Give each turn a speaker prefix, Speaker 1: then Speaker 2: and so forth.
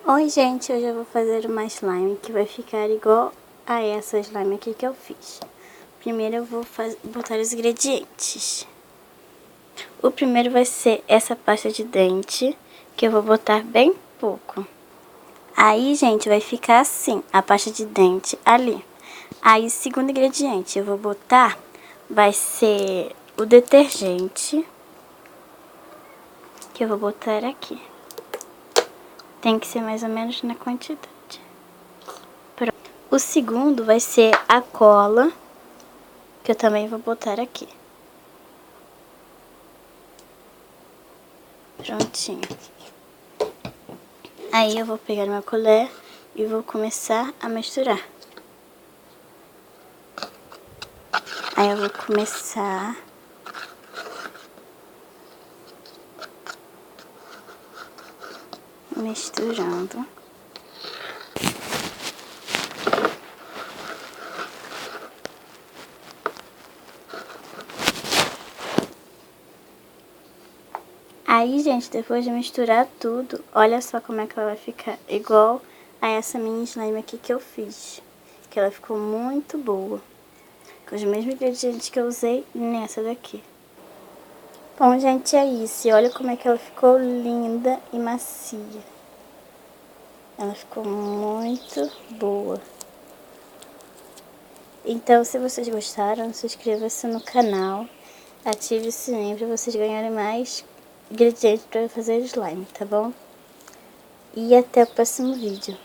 Speaker 1: Oi gente, hoje eu vou fazer uma slime que vai ficar igual a essa slime aqui que eu fiz. Primeiro eu vou botar os ingredientes. O primeiro vai ser essa pasta de dente, que eu vou botar bem pouco. Aí, gente, vai ficar assim, a pasta de dente ali. Aí, o segundo ingrediente eu vou botar vai ser o detergente, que eu vou botar aqui. Tem que ser mais ou menos na quantidade. Pronto. O segundo vai ser a cola, que eu também vou botar aqui. Prontinho. Aí eu vou pegar uma colher e vou começar a misturar. Aí eu vou começar misturando. Aí, gente, depois de misturar tudo, olha só como é que ela vai ficar igual a essa minha slime aqui que eu fiz. Que ela ficou muito boa. Com os mesmos ingredientes que eu usei nessa daqui. Bom, gente, é isso. E olha como é que ela ficou linda e macia. Ela ficou muito boa. Então, se vocês gostaram, se inscreva-se no canal. Ative o sininho para vocês ganharem mais ingredientes para fazer slime, tá bom? E até o próximo vídeo.